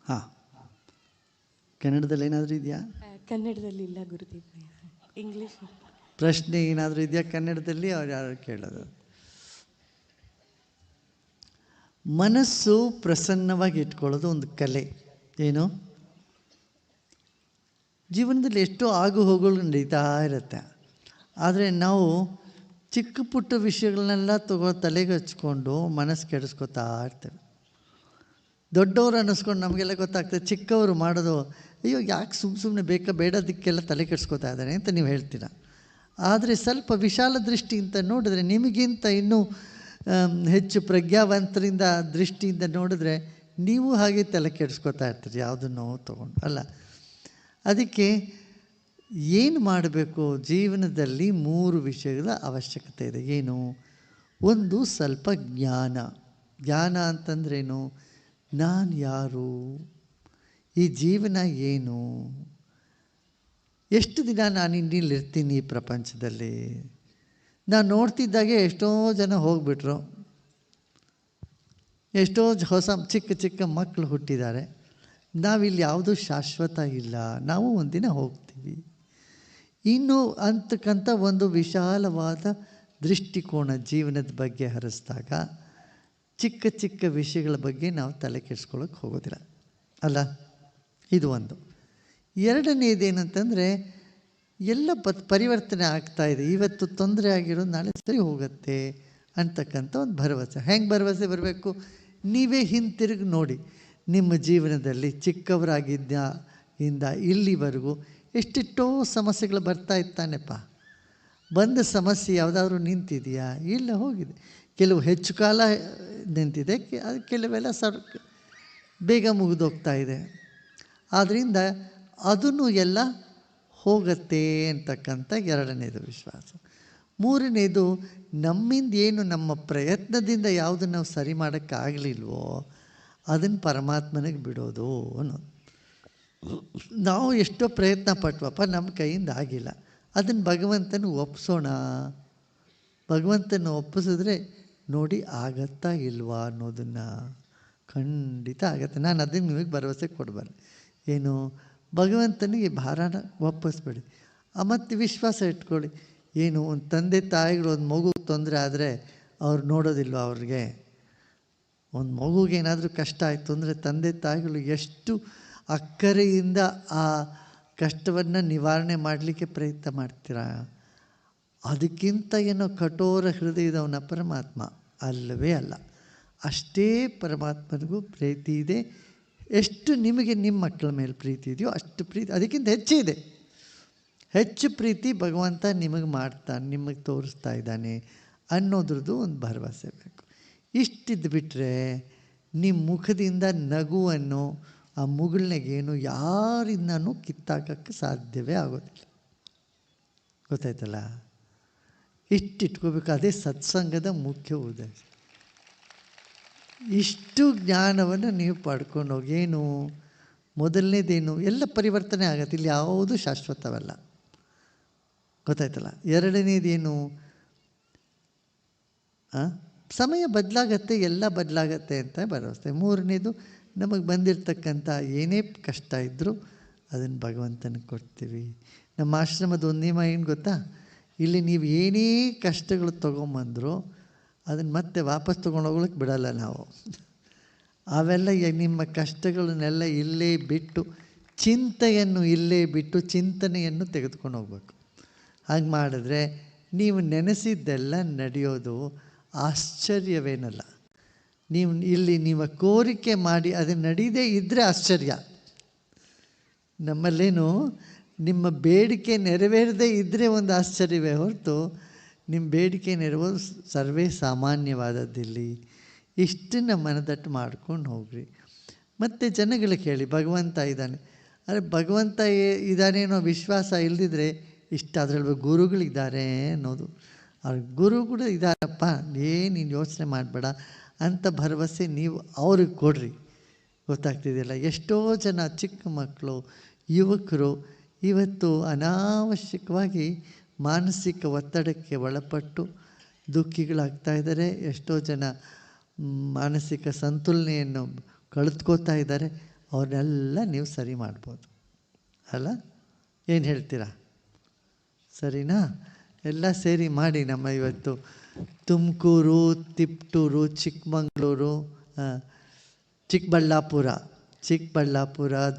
ಹಾಂ, ಕನ್ನಡದಲ್ಲಿ ಏನಾದರೂ ಇದೆಯಾ? ಕನ್ನಡದಲ್ಲಿ ಇಲ್ಲ ಗುರುದೇವ, ಇಂಗ್ಲೀಷ್. ಪ್ರಶ್ನೆ ಏನಾದರೂ ಇದೆಯಾ ಕನ್ನಡದಲ್ಲಿ? ಅವ್ರು ಯಾರು ಕೇಳೋದು? ಮನಸ್ಸು ಪ್ರಸನ್ನವಾಗಿ ಇಟ್ಕೊಳ್ಳೋದು ಒಂದು ಕಲೆ. ಏನು? ಜೀವನದಲ್ಲಿ ಎಷ್ಟೋ ಆಗು ಹೋಗುಗಳು ನಡೀತಾ ಇರುತ್ತೆ, ಆದರೆ ನಾವು ಚಿಕ್ಕ ಪುಟ್ಟ ವಿಷಯಗಳನ್ನೆಲ್ಲ ತಲೆಗೆ ಹಚ್ಕೊಂಡು ಮನಸ್ಸು ಕೆಡಿಸ್ಕೊತಾ ಇರ್ತೇವೆ. ದೊಡ್ಡವರು ಅನ್ನಿಸ್ಕೊಂಡು ನಮಗೆಲ್ಲ ಗೊತ್ತಾಗ್ತದೆ, ಚಿಕ್ಕವರು ಮಾಡೋದು ಅಯ್ಯೋ ಯಾಕೆ ಸುಮ್ಮನೆ ಬೇಡದಕ್ಕೆಲ್ಲ ತಲೆ ಕೆಡಿಸ್ಕೊತಾ ಇದ್ದಾನೆ ಅಂತ ನೀವು ಹೇಳ್ತೀರ. ಆದರೆ ಸ್ವಲ್ಪ ವಿಶಾಲ ದೃಷ್ಟಿಯಿಂದ ನೋಡಿದ್ರೆ, ನಿಮಗಿಂತ ಇನ್ನೂ ಹೆಚ್ಚು ಪ್ರಜ್ಞಾವಂತರಿಂದ ದೃಷ್ಟಿಯಿಂದ ನೋಡಿದ್ರೆ ನೀವು ಹಾಗೆ ತಲೆ ಕೆಡಿಸ್ಕೊತಾ ಇರ್ತೀರಿ ಯಾವುದನ್ನು ತೊಗೊಂಡು ಅಲ್ಲ. ಅದಕ್ಕೆ ಏನು ಮಾಡಬೇಕು? ಜೀವನದಲ್ಲಿ 3 ವಿಷಯಗಳ ಅವಶ್ಯಕತೆ ಇದೆ. ಏನು? ಒಂದು ಸ್ವಲ್ಪ ಜ್ಞಾನ. ಜ್ಞಾನ ಅಂತಂದ್ರೇನು? ನಾನು ಯಾರು? ಈ ಜೀವನ ಏನು? ಎಷ್ಟು ದಿನ ನಾನು ಇನ್ನಿಲ್ಲಿರ್ತೀನಿ ಈ ಪ್ರಪಂಚದಲ್ಲಿ? ನಾನು ನೋಡ್ತಿದ್ದಾಗೆ ಎಷ್ಟೋ ಜನ ಹೋಗಿಬಿಟ್ರು, ಎಷ್ಟೋ ಹೊಸ ಚಿಕ್ಕ ಚಿಕ್ಕ ಮಕ್ಕಳು ಹುಟ್ಟಿದ್ದಾರೆ. ನಾವಿಲ್ಲಿ ಯಾವುದೂ ಶಾಶ್ವತ ಇಲ್ಲ, ನಾವು ಒಂದಿನ ಹೋಗ್ತೀವಿ. ಇನ್ನು ಅಂತಕ್ಕಂಥ ಒಂದು ವಿಶಾಲವಾದ ದೃಷ್ಟಿಕೋನ ಜೀವನದ ಬಗ್ಗೆ ಹರಿಸಿದಾಗ ಚಿಕ್ಕ ಚಿಕ್ಕ ವಿಷಯಗಳ ಬಗ್ಗೆ ನಾವು ತಲೆ ಕೆಡಿಸ್ಕೊಳ್ಳೋಕೆ ಹೋಗೋದಿಲ್ಲ ಅಲ್ಲ. ಇದು ಒಂದು. ಎರಡನೇದೇನಂತಂದರೆ, ಎಲ್ಲ ಪರಿವರ್ತನೆ ಆಗ್ತಾಯಿದೆ. ಇವತ್ತು ತೊಂದರೆ ಆಗಿರೋದು ನಾಳೆ ಸರಿ ಹೋಗುತ್ತೆ ಅಂತಕ್ಕಂಥ ಒಂದು ಭರವಸೆ. ಹೆಂಗೆ ಭರವಸೆ ಬರಬೇಕು? ನೀವೇ ಹಿಂತಿರುಗಿ ನೋಡಿ, ನಿಮ್ಮ ಜೀವನದಲ್ಲಿ ಚಿಕ್ಕವರಾಗಿದ್ದ ಇಲ್ಲಿವರೆಗೂ ಎಷ್ಟೆಷ್ಟೋ ಸಮಸ್ಯೆಗಳು ಬರ್ತಾ ಇತ್ತಾನೆಪ್ಪ. ಬಂದ ಸಮಸ್ಯೆ ಯಾವುದಾದ್ರೂ ನಿಂತಿದೆಯಾ? ಇಲ್ಲ, ಹೋಗಿದೆ. ಕೆಲವು ಹೆಚ್ಚು ಕಾಲ ನಿಂತಿದೆ, ಅದು ಕೆಲವೆಲ್ಲ ಬೇಗ ಮುಗಿದೋಗ್ತಾ ಇದೆ. ಆದ್ದರಿಂದ ಅದನ್ನು ಎಲ್ಲ ಹೋಗತ್ತೆ ಅಂತಕ್ಕಂಥ ಎರಡನೇದು ವಿಶ್ವಾಸ. ಮೂರನೇದು, ನಮ್ಮಿಂದ ಏನು ನಮ್ಮ ಪ್ರಯತ್ನದಿಂದ ಯಾವುದು ನಾವು ಸರಿ ಮಾಡೋಕ್ಕಾಗಲಿಲ್ವೋ ಅದನ್ನು ಪರಮಾತ್ಮನಿಗೆ ಬಿಡೋದು ಅನ್ನೋದು. ನಾವು ಎಷ್ಟೋ ಪ್ರಯತ್ನ ಪಟ್ವಪ್ಪ, ನಮ್ಮ ಕೈಯಿಂದ ಆಗಿಲ್ಲ, ಅದನ್ನು ಭಗವಂತನ ಒಪ್ಪಿಸೋಣ. ಭಗವಂತನ ಒಪ್ಪಿಸಿದ್ರೆ ನೋಡಿ ಆಗತ್ತಾ ಇಲ್ವಾ ಅನ್ನೋದನ್ನು ಖಂಡಿತ ಆಗತ್ತೆ. ನಾನು ಅದನ್ನು ನಿಮಗೆ ಭರವಸೆ ಕೊಡಬಾರ್ದು. ಏನು? ಭಗವಂತನಿಗೆ ಭಾರನ ಒಪ್ಪಿಸ್ಬೇಡಿ, ಮತ್ತು ವಿಶ್ವಾಸ ಇಟ್ಕೊಳ್ಳಿ. ಏನು? ಒಂದು ತಂದೆ ತಾಯಿಗಳು ಒಂದು ಮಗು ತೊಂದರೆ ಆದರೆ ಅವ್ರು ನೋಡೋದಿಲ್ವ? ಅವ್ರಿಗೆ ಒಂದು ಮಗುಗೇನಾದರೂ ಕಷ್ಟ ಆಯಿತು ಅಂದರೆ ತಂದೆ ತಾಯಿಗಳು ಎಷ್ಟು ಅಕ್ಕರೆಯಿಂದ ಆ ಕಷ್ಟವನ್ನು ನಿವಾರಣೆ ಮಾಡಲಿಕ್ಕೆ ಪ್ರಯತ್ನ ಮಾಡ್ತೀರಾ? ಅದಕ್ಕಿಂತ ಏನೋ ಕಠೋರ ಹೃದಯದವನ ಪರಮಾತ್ಮ ಅಲ್ಲವೇ ಅಲ್ಲ. ಅಷ್ಟೇ ಪರಮಾತ್ಮನಿಗೂ ಪ್ರೀತಿ ಇದೆ. ಎಷ್ಟು ನಿಮಗೆ ನಿಮ್ಮ ಮಕ್ಕಳ ಮೇಲೆ ಪ್ರೀತಿ ಇದೆಯೋ ಅಷ್ಟು ಪ್ರೀತಿ ಅದಕ್ಕಿಂತ ಹೆಚ್ಚಿದೆ. ಹೆಚ್ಚು ಪ್ರೀತಿ ಭಗವಂತ ನಿಮಗೆ ಮಾಡ್ತಾನೆ, ನಿಮಗೆ ತೋರಿಸ್ತಾ ಇದ್ದಾನೆ ಅನ್ನೋದ್ರದ್ದು ಒಂದು ಭರವಸೆ ಬೇಕು. ಇಷ್ಟಿದ್ದು ಬಿಟ್ಟರೆ ನಿಮ್ಮ ಮುಖದಿಂದ ನಗುವನ್ನು, ಆ ಮುಗುಳ್ನೆಗೇನು ಯಾರಿಂದನೂ ಕಿತ್ತಾಕೋಕ್ಕೆ ಸಾಧ್ಯವೇ ಆಗೋದಿಲ್ಲ. ಗೊತ್ತಾಯ್ತಲ್ಲ? ಇಟ್ಟಿಟ್ಕೋಬೇಕು. ಅದೇ ಸತ್ಸಂಗದ ಮುಖ್ಯ ಉದ್ದೇಶ. ಇಷ್ಟು ಜ್ಞಾನವನ್ನು ನೀವು ಪಡ್ಕೊಂಡು ಹೋಗಿ. ಏನು? ಮೊದಲನೇದೇನು? ಎಲ್ಲ ಪರಿವರ್ತನೆ ಆಗತ್ತೆ, ಇಲ್ಲಿ ಯಾವುದೂ ಶಾಶ್ವತವಲ್ಲ. ಗೊತ್ತಾಯ್ತಲ್ಲ? ಎರಡನೇದೇನು? ಸಮಯ ಬದಲಾಗತ್ತೆ, ಎಲ್ಲ ಬದಲಾಗತ್ತೆ ಅಂತ ಭರವಸೆ. ಮೂರನೇದು, ನಮಗೆ ಬಂದಿರತಕ್ಕಂಥ ಏನೇ ಕಷ್ಟ ಇದ್ದರೂ ಅದನ್ನು ಭಗವಂತನಿಗೆ ಕೊಡ್ತೀವಿ. ನಮ್ಮ ಆಶ್ರಮದ ಒಂದು ನಿಯಮ ಏನು ಗೊತ್ತಾ? ಇಲ್ಲಿ ನೀವು ಏನೇ ಕಷ್ಟಗಳು ತೊಗೊಂಬಂದರೂ ಅದನ್ನು ಮತ್ತೆ ವಾಪಸ್ ತೊಗೊಂಡೋಗ್ಲಿಕ್ಕೆ ಬಿಡಲ್ಲ ನಾವು. ಅವೆಲ್ಲ ನಿಮ್ಮ ಕಷ್ಟಗಳನ್ನೆಲ್ಲ ಇಲ್ಲೇ ಬಿಟ್ಟು, ಚಿಂತೆಯನ್ನು ಇಲ್ಲೇ ಬಿಟ್ಟು ಚಿಂತನೆಯನ್ನು ತೆಗೆದುಕೊಂಡು ಹೋಗ್ಬೇಕು. ಹಾಗೆ ಮಾಡಿದ್ರೆ ನೀವು ನೆನೆಸಿದ್ದೆಲ್ಲ ನಡೆಯೋದು ಆಶ್ಚರ್ಯವೇನಲ್ಲ. ನೀವು ಕೋರಿಕೆ ಮಾಡಿ ಅದು ನಡೀದೇ ಇದ್ದರೆ ಆಶ್ಚರ್ಯ. ನಮ್ಮಲ್ಲೇನು ನಿಮ್ಮ ಬೇಡಿಕೆ ನೆರವೇರದೇ ಇದ್ದರೆ ಒಂದು ಆಶ್ಚರ್ಯವೇ ಹೊರತು ನಿಮ್ಮ ಬೇಡಿಕೆ ನೆರವೇರೋದು ಸರ್ವೇ ಸಾಮಾನ್ಯವಾದದ್ದಿಲ್ಲಿ. ಇಷ್ಟನ್ನು ಮನದಟ್ಟು ಮಾಡ್ಕೊಂಡು ಹೋಗ್ರಿ. ಮತ್ತು ಜನಗಳಿಗೆ ಹೇಳಿ ಭಗವಂತ ಇದ್ದಾನೆ. ಆದರೆ ಭಗವಂತ ಇದ್ದಾನೆ ಅನ್ನೋ ವಿಶ್ವಾಸ ಇಲ್ಲದಿದ್ದರೆ ಅದರಲ್ಲಿ ಗುರುಗಳಿದ್ದಾರೆ ಅನ್ನೋದು. ಅವ್ರ ಗುರುಗಳು ಇದ್ದಾರಪ್ಪ, ನೀನು ಯೋಚನೆ ಮಾಡಬೇಡ ಅಂತ ಭರವಸೆ ನೀವು ಅವ್ರಿಗೆ ಕೊಡ್ರಿ. ಗೊತ್ತಾಗ್ತಿದೆಯಲ್ಲ? ಎಷ್ಟೋ ಜನ ಚಿಕ್ಕ ಮಕ್ಕಳು, ಯುವಕರು ಇವತ್ತು ಅನಾವಶ್ಯಕವಾಗಿ ಮಾನಸಿಕ ಒತ್ತಡಕ್ಕೆ ಒಳಪಟ್ಟು ದುಃಖಿಗಳಾಗ್ತಾ ಇದ್ದಾರೆ. ಎಷ್ಟೋ ಜನ ಮಾನಸಿಕ ಸಂತುಲನೆಯನ್ನು ಕಳೆದುಕೋತಾ ಇದ್ದಾರೆ. ಅವ್ರನ್ನೆಲ್ಲ ನೀವು ಸರಿ ಮಾಡ್ಬೋದು ಅಲ್ಲ, ಏನು ಹೇಳ್ತೀರಾ? ಸರಿನಾ? ಎಲ್ಲ ಸೇರಿ ಮಾಡಿ. ನಮ್ಮ ಇವತ್ತು ತುಮಕೂರು, ತಿಪ್ಟೂರು, ಚಿಕ್ಕಮಗಳೂರು, ಚಿಕ್ಕಬಳ್ಳಾಪುರ,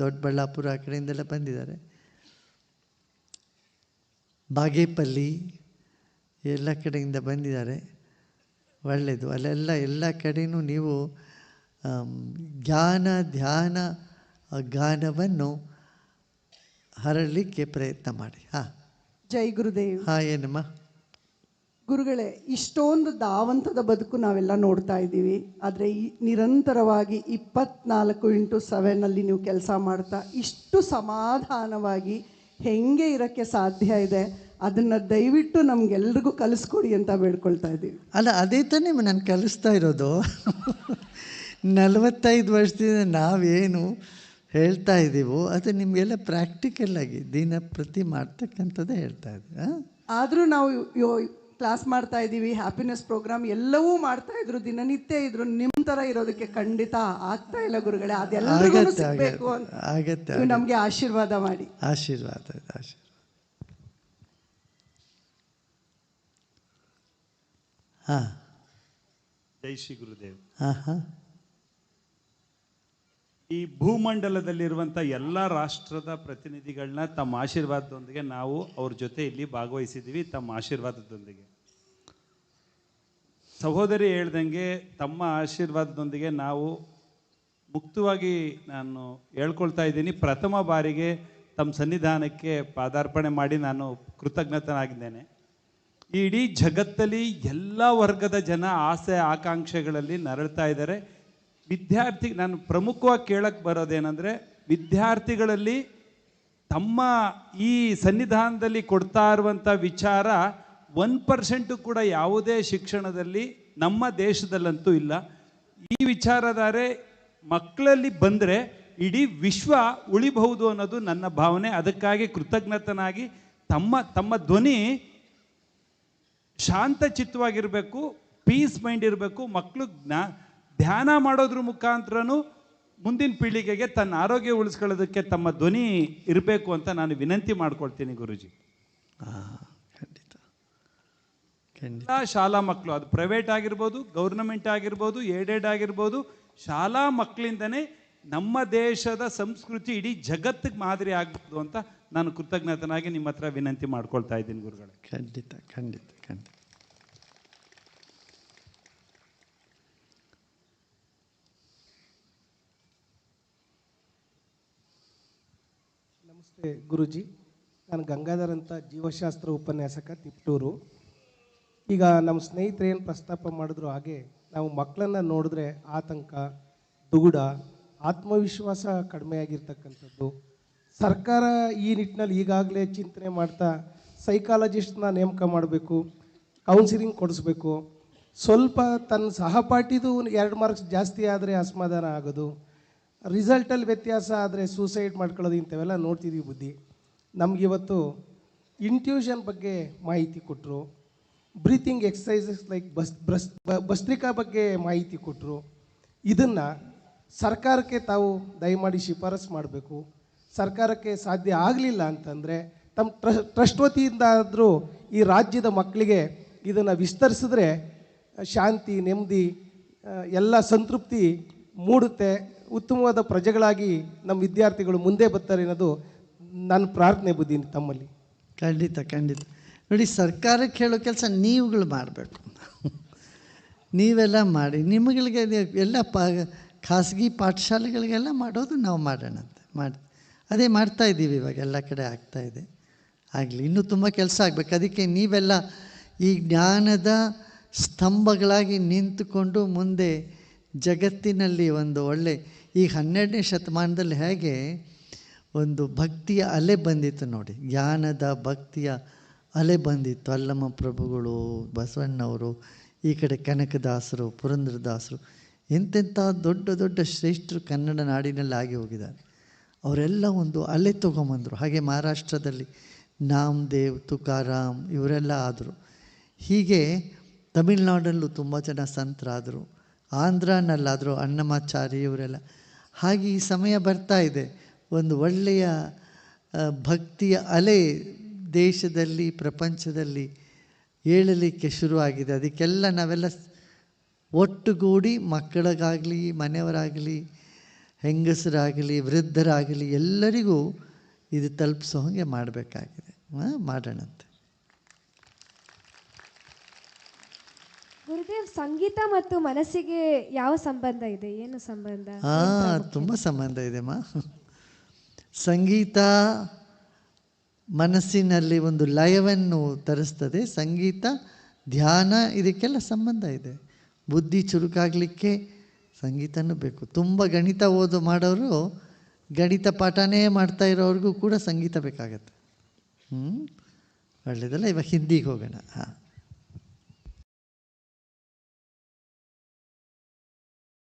ದೊಡ್ಡಬಳ್ಳಾಪುರ ಆ ಕಡೆಯಿಂದೆಲ್ಲ ಬಂದಿದ್ದಾರೆ. ಬಾಗೇಪಲ್ಲಿ ಎಲ್ಲ ಕಡೆಯಿಂದ ಬಂದಿದ್ದಾರೆ. ಒಳ್ಳೆಯದು. ಅಲ್ಲೆಲ್ಲ ಎಲ್ಲ ಕಡೆಯೂ ನೀವು ಜ್ಞಾನ, ಧ್ಯಾನ, ಗಾನವನ್ನು ಹರಡಲಿಕ್ಕೆ ಪ್ರಯತ್ನ ಮಾಡಿ. ಹಾಂ, ಜೈ ಗುರುದೇವ್. ಹಾಂ, ಏನಮ್ಮ? ಗುರುಗಳೇ, ಇಷ್ಟೊಂದು ಧಾವಂತದ ಬದುಕು ನಾವೆಲ್ಲ ನೋಡ್ತಾ ಇದ್ದೀವಿ. ಆದರೆ ನಿರಂತರವಾಗಿ 24x7 ನೀವು ಕೆಲಸ ಮಾಡ್ತಾ ಇಷ್ಟು ಸಮಾಧಾನವಾಗಿ ಹೆಂಗೆ ಇರೋಕ್ಕೆ ಸಾಧ್ಯ ಇದೆ, ಅದನ್ನು ದಯವಿಟ್ಟು ನಮಗೆಲ್ರಿಗೂ ಕಲಿಸ್ಕೊಡಿ ಅಂತ ಬೇಡ್ಕೊಳ್ತಾ ಇದ್ದೀವಿ. ಅಲ್ಲ, ಅದೇ ತಾನೇ ನಾನು ಕಲಿಸ್ತಾ ಇರೋದು. 45 ವರ್ಷದಿಂದ ನಾವೇನು ಹೇಳ್ತಾ ಇದ್ದೀವೋ ಅದು ನಿಮಗೆಲ್ಲ ಪ್ರಾಕ್ಟಿಕಲ್ಲಾಗಿ ದಿನಪ್ರತಿ ಮಾಡ್ತಕ್ಕಂಥದ್ದೇ ಹೇಳ್ತಾ ಇದ್ದೀವಿ. ಆದರೂ ನಾವು ಕ್ಲಾಸ್ ಮಾಡ್ತಾ ಇದ್ದೀವಿ, ಹ್ಯಾಪಿನೆಸ್ ಪ್ರೋಗ್ರಾಮ್ ಎಲ್ಲವೂ ಮಾಡ್ತಾ ಇದ್ರು, ದಿನನಿತ್ಯ ಇದ್ರು. ನಿಮ್ಮ ಥರ ಇರೋದಕ್ಕೆ ಖಂಡಿತ ಆಗ್ತಾ ಇಲ್ಲ ಗುರುಗಳೇ. ಅದೆಲ್ಲರಿಗೂ ಸಿಗಬೇಕು ಅಂತ ಆಗತ್ತೆ. ನಮಗೆ ಆಶೀರ್ವಾದ ಮಾಡಿ. ಆಶೀರ್ವಾದ. ಹಾಂ, ಜೈ ಶ್ರೀ ಗುರುದೇವ್. ಹಾಂ. ಈ ಭೂಮಂಡಲದಲ್ಲಿರುವಂಥ ಎಲ್ಲ ರಾಷ್ಟ್ರದ ಪ್ರತಿನಿಧಿಗಳನ್ನ ತಮ್ಮ ಆಶೀರ್ವಾದದೊಂದಿಗೆ ನಾವು ಅವ್ರ ಜೊತೆ ಇಲ್ಲಿ ಭಾಗವಹಿಸಿದ್ದೀವಿ. ತಮ್ಮ ಆಶೀರ್ವಾದದೊಂದಿಗೆ ಸಹೋದರಿ ಹೇಳ್ದಂಗೆ ತಮ್ಮ ಆಶೀರ್ವಾದದೊಂದಿಗೆ ನಾವು ಮುಕ್ತವಾಗಿ ನಾನು ಹೇಳ್ಕೊಳ್ತಾ ಇದ್ದೀನಿ. ಪ್ರಥಮ ಬಾರಿಗೆ ತಮ್ಮ ಸನ್ನಿಧಾನಕ್ಕೆ ಪಾದಾರ್ಪಣೆ ಮಾಡಿ ನಾನು ಕೃತಜ್ಞತನಾಗಿದ್ದೇನೆ. ಈ ಇಡೀ ಜಗತ್ತಲ್ಲಿ ಎಲ್ಲ ವರ್ಗದ ಜನ ಆಸೆ ಆಕಾಂಕ್ಷೆಗಳಲ್ಲಿ ನರಳ್ತಾ ಇದ್ದಾರೆ. ನಾನು ಪ್ರಮುಖವಾಗಿ ಕೇಳಕ್ಕೆ ಬರೋದೇನೆಂದರೆ, ವಿದ್ಯಾರ್ಥಿಗಳಲ್ಲಿ ತಮ್ಮ ಈ ಸನ್ನಿಧಾನದಲ್ಲಿ ಕೊಡ್ತಾ ಇರುವಂಥ ವಿಚಾರ 1% ಕೂಡ ಯಾವುದೇ ಶಿಕ್ಷಣದಲ್ಲಿ ನಮ್ಮ ದೇಶದಲ್ಲಂತೂ ಇಲ್ಲ. ಈ ವಿಚಾರಧಾರೆ ಮಕ್ಕಳಲ್ಲಿ ಬಂದರೆ ಇಡೀ ವಿಶ್ವ ಉಳಿಬಹುದು ಅನ್ನೋದು ನನ್ನ ಭಾವನೆ. ಅದಕ್ಕಾಗಿ ಕೃತಜ್ಞತನಾಗಿ ತಮ್ಮ ಧ್ವನಿ ಶಾಂತಚಿತ್ತವಾಗಿರಬೇಕು, ಪೀಸ್ ಮೈಂಡ್ ಇರಬೇಕು. ಮಕ್ಕಳು ಧ್ಯಾನ ಮಾಡೋದ್ರ ಮುಖಾಂತರನೂ ಮುಂದಿನ ಪೀಳಿಗೆಗೆ ತನ್ನ ಆರೋಗ್ಯ ಉಳಿಸ್ಕೊಳ್ಳೋದಕ್ಕೆ ತಮ್ಮ ಧ್ವನಿ ಇರಬೇಕು ಅಂತ ನಾನು ವಿನಂತಿ ಮಾಡ್ಕೊಳ್ತೀನಿ ಗುರುಜಿ. ಎಲ್ಲ ಶಾಲಾ ಮಕ್ಕಳು, ಅದು ಪ್ರೈವೇಟ್ ಆಗಿರ್ಬೋದು, ಗೌರ್ನಮೆಂಟ್ ಆಗಿರ್ಬೋದು, ಏಡೆಡ್ ಆಗಿರ್ಬೋದು, ಶಾಲಾ ಮಕ್ಕಳಿಂದನೇ ನಮ್ಮ ದೇಶದ ಸಂಸ್ಕೃತಿ ಇಡೀ ಜಗತ್ತಿಗೆ ಮಾದರಿ ಆಗ್ಬೋದು ಅಂತ ನಾನು ಕೃತಜ್ಞತನಾಗಿ ನಿಮ್ಮ ಹತ್ರ ವಿನಂತಿ ಮಾಡ್ಕೊಳ್ತಾ ಇದ್ದೀನಿ ಗುರುಗಳೇ. ಖಂಡಿತ. ನಮಸ್ತೆ ಗುರುಜಿ, ನಾನು ಗಂಗಾಧರ್ ಅಂತ, ಜೀವಶಾಸ್ತ್ರ ಉಪನ್ಯಾಸಕ, ತಿಪ್ಟೂರು. ಈಗ ನಮ್ಮ ಸ್ನೇಹಿತರು ಏನು ಪ್ರಸ್ತಾಪ ಮಾಡಿದ್ರು ಹಾಗೆ ನಾವು ಮಕ್ಕಳನ್ನು ನೋಡಿದ್ರೆ ಆತಂಕ, ದುಗುಡ, ಆತ್ಮವಿಶ್ವಾಸ ಕಡಿಮೆ ಆಗಿರ್ತಕ್ಕಂಥದ್ದು. ಸರ್ಕಾರ ಈ ನಿಟ್ಟಿನಲ್ಲಿ ಈಗಾಗಲೇ ಚಿಂತನೆ ಮಾಡ್ತಾ ಸೈಕಾಲಜಿಸ್ಟ್ನ ನೇಮಕ ಮಾಡಬೇಕು, ಕೌನ್ಸಿಲಿಂಗ್ ಕೊಡಿಸ್ಬೇಕು. ಸ್ವಲ್ಪ ತನ್ನ ಸಹಪಾಠಿದು 2 ಮಾರ್ಕ್ಸ್ ಜಾಸ್ತಿ ಆದರೆ ಅಸಮಾಧಾನ ಆಗೋದು, ರಿಸಲ್ಟಲ್ಲಿ ವ್ಯತ್ಯಾಸ ಆದರೆ ಸೂಸೈಡ್ ಮಾಡ್ಕೊಳ್ಳೋದು, ಇಂಥವೆಲ್ಲ ನೋಡ್ತಿದ್ದೀವಿ ಬುದ್ಧಿ. ನಮಗಿವತ್ತು ಇಂಟ್ಯೂಷನ್ ಬಗ್ಗೆ ಮಾಹಿತಿ ಕೊಟ್ಟರು, ಬ್ರೀತಿಂಗ್ ಎಕ್ಸಸೈಸಸ್ ಲೈಕ್ ಭಸ್ತ್ರಿಕಾ ಬಗ್ಗೆ ಮಾಹಿತಿ ಕೊಟ್ಟರು. ಇದನ್ನು ಸರ್ಕಾರಕ್ಕೆ ತಾವು ದಯಮಾಡಿ ಶಿಫಾರಸು ಮಾಡಬೇಕು. ಸರ್ಕಾರಕ್ಕೆ ಸಾಧ್ಯ ಆಗಲಿಲ್ಲ ಅಂತಂದರೆ ತಮ್ಮ ಟ್ರಸ್ಟ್ ವತಿಯಿಂದ ಆದರೂ ಈ ರಾಜ್ಯದ ಮಕ್ಕಳಿಗೆ ಇದನ್ನು ವಿಸ್ತರಿಸಿದ್ರೆ ಶಾಂತಿ, ನೆಮ್ಮದಿ, ಎಲ್ಲ ಸಂತೃಪ್ತಿ ಮೂಡುತ್ತೆ. ಉತ್ತಮವಾದ ಪ್ರಜೆಗಳಾಗಿ ನಮ್ಮ ವಿದ್ಯಾರ್ಥಿಗಳು ಮುಂದೆ ಬರ್ತಾರೆ ಅನ್ನೋದು ನನ್ನ ಪ್ರಾರ್ಥನೆ ಬುದ್ಧಿ ತಮ್ಮಲ್ಲಿ. ಖಂಡಿತ ನೋಡಿ, ಸರ್ಕಾರಕ್ಕೆ ಹೇಳೋ ಕೆಲಸ ನೀವುಗಳು ಮಾಡಬೇಕು. ನೀವೆಲ್ಲ ಮಾಡಿ, ನಿಮಗಳಿಗೆ ಎಲ್ಲ ಖಾಸಗಿ ಪಾಠಶಾಲೆಗಳಿಗೆಲ್ಲ ಮಾಡೋದು ನಾವು ಮಾಡೋಣಂತೆ ಅದೇ ಮಾಡ್ತಾಯಿದ್ದೀವಿ. ಇವಾಗ ಎಲ್ಲ ಕಡೆ ಆಗ್ತಾಯಿದೆ. ಆಗಲಿ, ಇನ್ನೂ ತುಂಬ ಕೆಲಸ ಆಗಬೇಕು. ಅದಕ್ಕೆ ನೀವೆಲ್ಲ ಈ ಜ್ಞಾನದ ಸ್ತಂಭಗಳಾಗಿ ನಿಂತುಕೊಂಡು ಮುಂದೆ ಜಗತ್ತಿನಲ್ಲಿ ಒಂದು ಒಳ್ಳೆ, ಈ 12ನೇ ಶತಮಾನದಲ್ಲಿ ಹೇಗೆ ಒಂದು ಭಕ್ತಿಯ ಅಲೆ ಬಂದಿತ್ತು ನೋಡಿ, ಜ್ಞಾನದ ಭಕ್ತಿಯ ಅಲೆ ಬಂದಿತ್ತು. ಅಲ್ಲಮ್ಮ ಪ್ರಭುಗಳು, ಬಸವಣ್ಣವರು, ಈ ಕಡೆ ಕನಕದಾಸರು, ಪುರಂದರದಾಸರು, ಎಂತೆಂಥ ದೊಡ್ಡ ದೊಡ್ಡ ಶ್ರೇಷ್ಠರು ಕನ್ನಡ ನಾಡಿನಲ್ಲಿ ಆಗಿ ಹೋಗಿದ್ದಾರೆ. ಅವರೆಲ್ಲ ಒಂದು ಅಲೆ ತೊಗೊಂಬಂದರು. ಹಾಗೆ ಮಹಾರಾಷ್ಟ್ರದಲ್ಲಿ ನಾಮದೇವ್, ತುಕಾರಾಮ್ ಇವರೆಲ್ಲ ಆದರು. ಹೀಗೆ ತಮಿಳ್ನಾಡಲ್ಲೂ ತುಂಬ ಜನ ಸಂತರಾದರು, ಆಂಧ್ರನಲ್ಲಾದರು ಅಣ್ಣಮಾಚಾರಿ ಇವರೆಲ್ಲ. ಹಾಗೆ ಈ ಸಮಯ ಬರ್ತಾ ಇದೆ, ಒಂದು ಒಳ್ಳೆಯ ಭಕ್ತಿಯ ಅಲೆ ದೇಶದಲ್ಲಿ ಪ್ರಪಂಚದಲ್ಲಿ ಏಳಲಿಕ್ಕೆ ಶುರುವಾಗಿದೆ. ಅದಕ್ಕೆಲ್ಲ ನಾವೆಲ್ಲ ಒಟ್ಟುಗೂಡಿ ಮಕ್ಕಳಿಗಾಗಲಿ ಮನೆಯವರಾಗಲಿ ಹೆಂಗಸರಾಗಲಿ ವೃದ್ಧರಾಗಲಿ ಎಲ್ಲರಿಗೂ ಇದು ತಲುಪಿಸೋ ಹಾಗೆ ಮಾಡಬೇಕಾಗಿದೆ. ಮಾಡೋಣಂತೆ. ಗುರುದೇವ್, ಸಂಗೀತ ಮತ್ತು ಮನಸ್ಸಿಗೆ ಯಾವ ಸಂಬಂಧ ಇದೆ? ಏನು ಸಂಬಂಧ? ತುಂಬ ಸಂಬಂಧ ಇದೆಮ್ಮ. ಸಂಗೀತ ಮನಸ್ಸಿನಲ್ಲಿ ಒಂದು ಲಯವನ್ನು ತರಿಸ್ತದೆ. ಸಂಗೀತ, ಧ್ಯಾನ, ಇದಕ್ಕೆಲ್ಲ ಸಂಬಂಧ ಇದೆ. ಬುದ್ಧಿ ಚುರುಕಾಗಲಿಕ್ಕೆ ಸಂಗೀತನೂ ಬೇಕು. ತುಂಬ ಗಣಿತ ಮಾಡೋರು, ಗಣಿತ ಪಾಠನೇ ಮಾಡ್ತಾ ಇರೋರಿಗೂ ಕೂಡ ಸಂಗೀತ ಬೇಕಾಗತ್ತೆ. ಒಳ್ಳೆಯದಲ್ಲ. ಇವಾಗ ಹಿಂದಿಗೆ ಹೋಗೋಣ. ಹಾಂ.